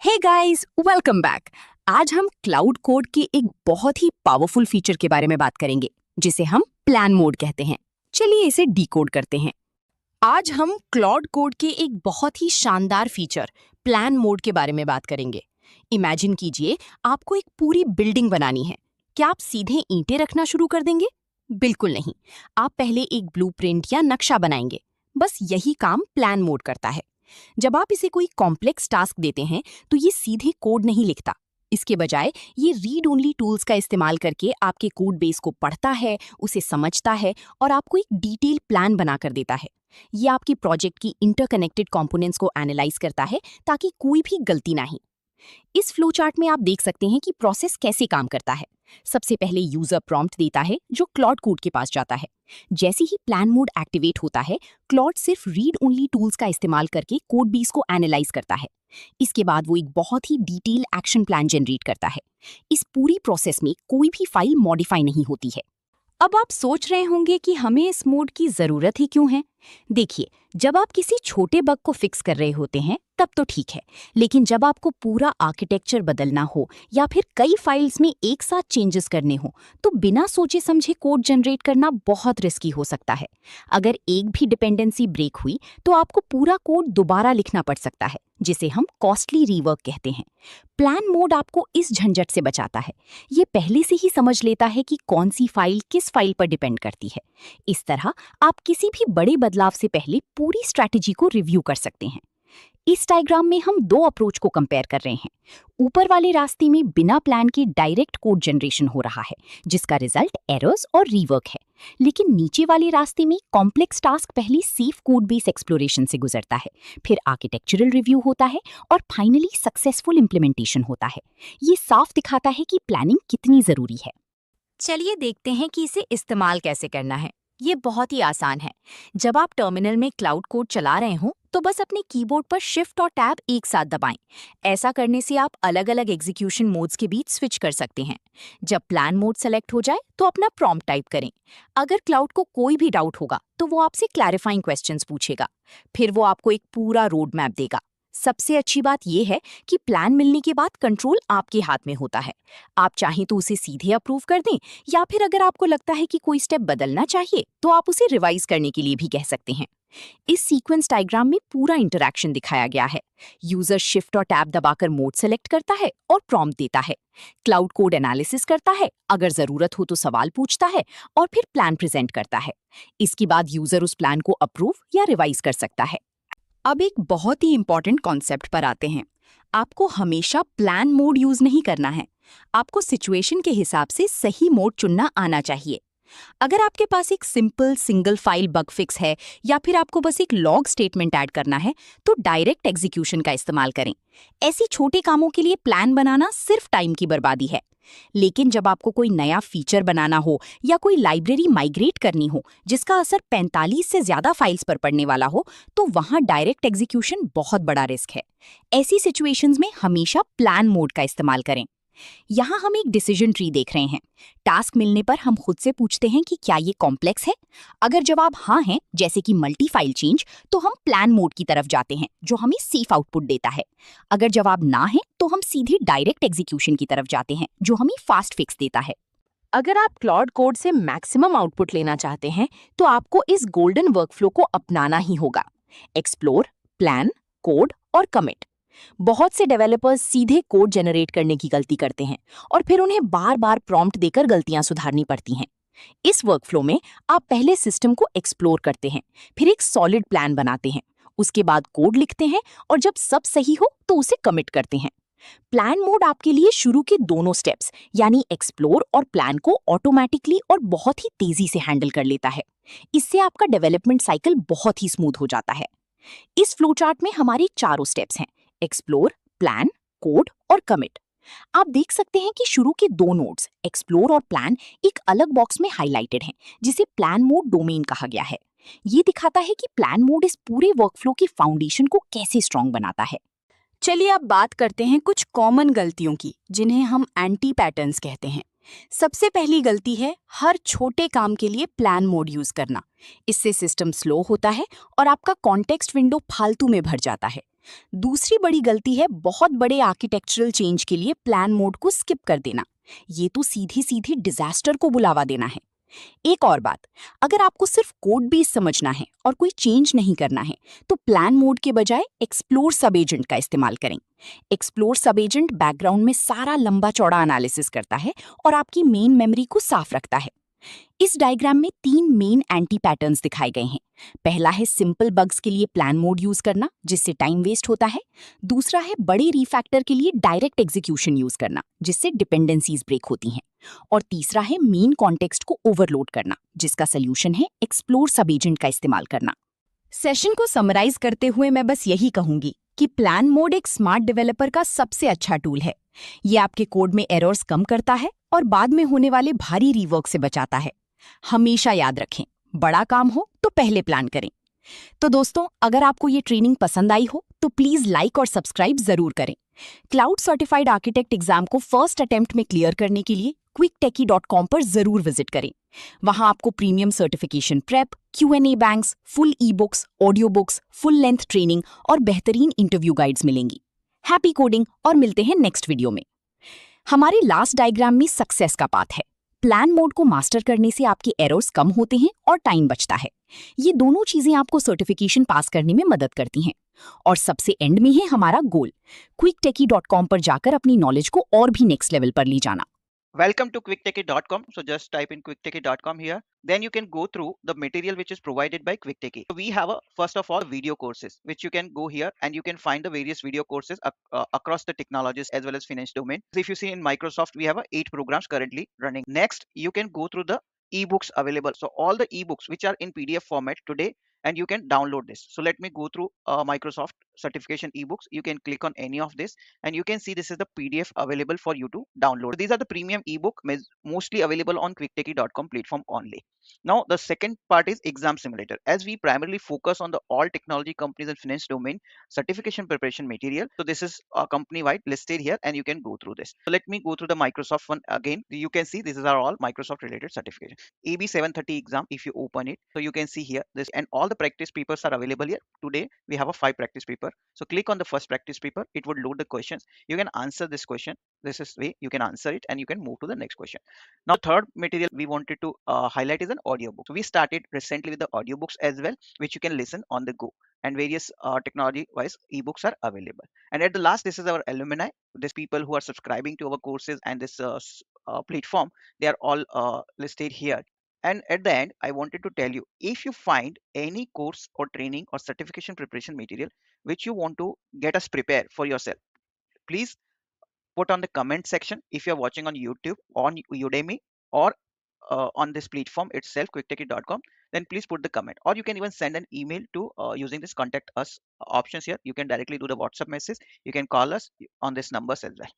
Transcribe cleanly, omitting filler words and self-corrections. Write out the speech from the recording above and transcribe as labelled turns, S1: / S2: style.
S1: Hey guys, welcome back. आज हम cloud code के एक बहुत ही पावरफुल फीचर के बारे में बात करेंगे जिसे हम प्लान मोड कहते हैं। चलिए इसे डीकोड करते हैं। आज हम क्लाउड कोड के एक बहुत ही शानदार फीचर प्लान मोड के बारे में बात करेंगे। इमेजिन कीजिए आपको एक पूरी बिल्डिंग बनानी है। क्या आप सीधे ईंटें रखना शुरू कर देंगे? बिल्कुल नहीं। आप पहले एक ब्लूप्रिंट या नक्शा बनाएंगे। बस यही काम प्लान मोड करता है। जब आप इसे कोई कॉम्प्लेक्स टास्क देते हैं तो ये सीधे कोड नहीं लिखता। इसके बजाय ये रीड ओनली टूल्स का इस्तेमाल करके आपके कोड बेस को पढ़ता है, उसे समझता है और आपको एक डिटेल प्लान बनाकर देता है। ये आपकी प्रोजेक्ट की इंटरकनेक्टेड कंपोनेंट्स को एनालाइज करता है ताकि कोई भी गलती ना हो। इस फ्लो चार्ट में आप देख सकते हैं कि प्रोसेस कैसे काम करता है। सबसे पहले यूजर प्रॉम्प्ट देता है जो क्लॉड कोड के पास जाता है। जैसे ही प्लान मोड एक्टिवेट होता है, क्लॉड सिर्फ रीड ओनली टूल्स का इस्तेमाल करके कोड बेस को एनालाइज करता है। इसके बाद वो एक बहुत ही डिटेल एक्शन प्लान जनरेट करता है। इस पूरी प्रोसेस में कोई भी फाइल मॉडिफाई नहीं होती है। अब आप सोच रहे होंगे कि हमें इस मोड की जरूरत ही क्यों है। देखिए, जब आप किसी छोटे बग को फिक्स कर रहे होते हैं तब तो ठीक है, लेकिन जब आपको पूरा आर्किटेक्चर बदलना हो या फिर कई फाइल्स में एक साथ चेंजेस करने हो तो बिना सोचे समझे कोड जनरेट करना बहुत रिस्की हो सकता है। अगर एक भी डिपेंडेंसी ब्रेक हुई तो आपको पूरा कोड दोबारा लिखना पड़ सकता है, जिसे हम कॉस्टली रीवर्क कहते हैं। प्लान मोड आपको इस झंझट से बचाता है। ये पहले से ही समझ लेता है कि कौन सी फाइल किस फाइल पर डिपेंड करती है। इस तरह आप किसी भी बड़े बदलाव से पहले पूरी स्ट्रैटेजी को रिव्यू कर सकते हैं। इस डायग्राम में हम दो अप्रोच को कंपेयर कर रहे हैं। ऊपर वाले रास्ते में बिना प्लान के डायरेक्ट कोड जनरेशन हो रहा है, जिसका रिजल्ट एरर्स और रीवर्क है। लेकिन नीचे वाले रास्ते में कॉम्प्लेक्स टास्क पहले सेफ कोड बेस एक्सप्लोरेशन से गुजरता है, फिर आर्किटेक्चरल रिव्यू होता है और फाइनली सक्सेसफुल इम्प्लीमेंटेशन होता है। ये साफ दिखाता है कि प्लानिंग कितनी जरूरी है। चलिए देखते हैं कि इसे इस्तेमाल कैसे करना है। ये बहुत ही आसान है। जब आप टर्मिनल में क्लाउड कोड चला रहे हो तो बस अपने कीबोर्ड पर शिफ्ट और टैब एक साथ दबाएं। ऐसा करने से आप अलग अलग एग्जीक्यूशन मोड्स के बीच स्विच कर सकते हैं। जब प्लान मोड सेलेक्ट हो जाए तो अपना प्रॉम्प्ट टाइप करें। अगर क्लाउड को कोई भी डाउट होगा तो वो आपसे क्लैरिफाइंग क्वेश्चंस पूछेगा। फिर वो आपको एक पूरा रोड मैप देगा। सबसे अच्छी बात यह है कि प्लान मिलने के बाद कंट्रोल आपके हाथ में होता है। आप चाहें तो उसे सीधे अप्रूव कर दें, या फिर अगर आपको लगता है कि कोई स्टेप बदलना चाहिए तो आप उसे रिवाइज करने के लिए भी कह सकते हैं। इस सीक्वेंस डायग्राम में पूरा इंटरैक्शन दिखाया गया है। यूजर शिफ्ट और टैब दबाकर मोड सेलेक्ट करता है और प्रॉम्प्ट देता है। क्लाउड कोड एनालिसिस करता है, अगर जरूरत हो तो सवाल पूछता है और फिर प्लान प्रेजेंट करता है। इसके बाद यूजर उस प्लान को अप्रूव या रिवाइज कर सकता है। अब एक बहुत ही इंपॉर्टेंट कॉन्सेप्ट पर आते हैं। आपको हमेशा प्लान मोड यूज नहीं करना है। आपको सिचुएशन के हिसाब से सही मोड चुनना आना चाहिए। अगर आपके पास एक simple single file bug fix है या फिर आपको बस एक लॉग स्टेटमेंट ऐड करना है तो डायरेक्ट एग्जीक्यूशन का इस्तेमाल करें। ऐसे छोटे कामों के लिए प्लान बनाना सिर्फ टाइम की बर्बादी है। लेकिन जब आपको कोई नया फीचर बनाना हो या कोई लाइब्रेरी माइग्रेट करनी हो जिसका असर 45 से ज्यादा फाइल्स पर पड़ने वाला हो तो वहां डायरेक्ट एग्जीक्यूशन बहुत बड़ा रिस्क है। ऐसी सिचुएशंस में हमेशा प्लान मोड का इस्तेमाल करें। यहाँ हम एक डिसीजन ट्री देख रहे हैं। टास्क मिलने पर हम खुद से पूछते हैं कि क्या ये कॉम्प्लेक्स है। अगर जवाब हाँ है, जैसे कि मल्टी फाइल चेंज, तो हम प्लान मोड की तरफ जाते हैं जो हमें सेफ आउटपुट देता है। अगर जवाब ना है तो हम सीधे डायरेक्ट एग्जीक्यूशन की तरफ जाते हैं जो हमें फास्ट फिक्स देता है। अगर आप क्लाउड कोड से मैक्सिमम आउटपुट लेना चाहते हैं तो आपको इस गोल्डन वर्कफ्लो को अपनाना ही होगा। एक्सप्लोर, प्लान, कोड और कमिट। बहुत से डेवलपर्स सीधे कोड जनरेट करने की गलती करते हैं और फिर उन्हें बार बार प्रॉम्प्ट देकर गलतियां सुधारनी पड़ती हैं। इस वर्कफ्लो में आप पहले सिस्टम को एक्सप्लोर करते हैं, फिर एक सॉलिड प्लान बनाते हैं, उसके बाद कोड लिखते हैं और जब सब सही हो तो उसे कमिट करते हैं। प्लान मोड आपके लिए शुरू के दोनों स्टेप्स यानी एक्सप्लोर और प्लान को ऑटोमेटिकली और बहुत ही तेजी से हैंडल कर लेता है। इससे आपका डेवलपमेंट साइकिल बहुत ही स्मूथ हो जाता है। इस फ्लो चार्ट में हमारी चारों स्टेप्स हैं: एक्सप्लोर, प्लान, कोड और कमिट। आप देख सकते हैं कि शुरू के दो नोड्स एक्सप्लोर और प्लान एक अलग बॉक्स में हाइलाइटेड हैं, जिसे प्लान मोड डोमेन कहा गया है। ये दिखाता है कि प्लान मोड इस पूरे वर्कफ्लो की फाउंडेशन को कैसे स्ट्रॉन्ग बनाता है। चलिए अब बात करते हैं कुछ कॉमन गलतियों की जिन्हें हम एंटी पैटर्न्स कहते हैं। सबसे पहली गलती है हर छोटे काम के लिए प्लान मोड यूज करना। इससे सिस्टम स्लो होता है और आपका कॉन्टेक्स्ट विंडो फालतू में भर जाता है। दूसरी बड़ी गलती है बहुत बड़े आर्किटेक्चरल चेंज के लिए प्लान मोड को स्किप कर देना। ये तो सीधी सीधी डिजास्टर को बुलावा देना है। एक और बात, अगर आपको सिर्फ कोड बेस समझना है और कोई चेंज नहीं करना है, तो प्लान मोड के बजाय एक्सप्लोर सब एजेंट का इस्तेमाल करें। एक्सप्लोर सब एजेंट बैकग्राउंड में सारा लंबा चौड़ा एनालिसिस करता है और आपकी मेन मेमोरी को साफ रखता है। इस डायग्राम में 3 मेन एंटी पैटर्न्स दिखाए गए हैं। पहला है सिंपल बग्स के लिए प्लान मोड यूज करना, जिससे टाइम वेस्ट होता है। दूसरा है बड़े रीफैक्टर के लिए डायरेक्ट एग्जीक्यूशन यूज करना, जिससे डिपेंडेंसीज ब्रेक होती हैं। और तीसरा है मेन कॉन्टेक्स्ट को ओवरलोड करना, जिसका सोल्यूशन है एक्सप्लोर सब एजेंट का इस्तेमाल करना। सेशन को समराइज करते हुए मैं बस यही कहूंगी कि प्लान मोड एक स्मार्ट डेवलपर का सबसे अच्छा टूल है। ये आपके कोड में एरर्स कम करता है और बाद में होने वाले भारी रीवर्क से बचाता है। हमेशा याद रखें, बड़ा काम हो तो पहले प्लान करें। तो दोस्तों, अगर आपको ये ट्रेनिंग पसंद आई हो तो प्लीज लाइक और सब्सक्राइब जरूर करें। क्लाउड सर्टिफाइड आर्किटेक्ट एग्जाम को फर्स्ट अटेम्प्ट में क्लियर करने के लिए quicktechie.com पर जरूर विजिट करें। वहां आपको premium certification prep, Q&A banks, full e books, audio books, full length training और बेहतरीन इंटरव्यू गाइड्स मिलेंगी। हैप्पी कोडिंग और मिलते हैं नेक्स्ट वीडियो में। हमारे लास्ट डायग्राम में सक्सेस का पाथ है। प्लान मोड को मास्टर करने से आपके एरर्स कम होते हैं और टाइम बचता है। ये दोनों चीजें आपको सर्टिफिकेशन पास करने में मदद करती हैं। और सबसे एंड में है हमारा गोल, quicktechie.com पर जाकर अपनी नॉलेज को और भी नेक्स्ट लेवल पर ले जाना।
S2: Welcome to quicktechie.com. So just type in quicktechie.com here. Then you can go through the material which is provided by Quicktechie. So we have first of all video courses which you can go here and you can find the various video courses across the technologies as well as finance domain. So if you see in Microsoft, we have 8 programs currently running. Next, you can go through the ebooks available. So all the ebooks which are in PDF format today, and you can download this. So let me go through Microsoft certification ebooks. You can click on any of this and you can see this is the PDF available for you to download. So these are the premium ebook mostly available on quicktechie.com platform only. Now the second part is exam simulator. As we primarily focus on the all technology companies and finance domain certification preparation material, so this is company wide listed here and you can go through this. So let me go through the Microsoft one again. You can see these are all Microsoft related certification. AB 730 exam, if you open it, so you can see here this, and all the practice papers are available here. Today we have a 5 practice paper. So click on the first practice paper, it would load the questions. You can answer this question. This is way you can answer it and you can move to the next question. Now third material we wanted to highlight is an audiobook. So we started recently with the audiobooks as well, which you can listen on the go, and various technology wise ebooks are available. And at the last, this is our alumni. These people who are subscribing to our courses and this platform, they are all listed here. And at the end, I wanted to tell you, if you find any course or training or certification preparation material which you want to get us prepare for yourself, please put on the comment section. If you're watching on YouTube, on Udemy, or on this platform itself, quicktechie.com, then please put the comment, or you can even send an email to using this contact us options here. You can directly do the WhatsApp message. You can call us on this numbers as well.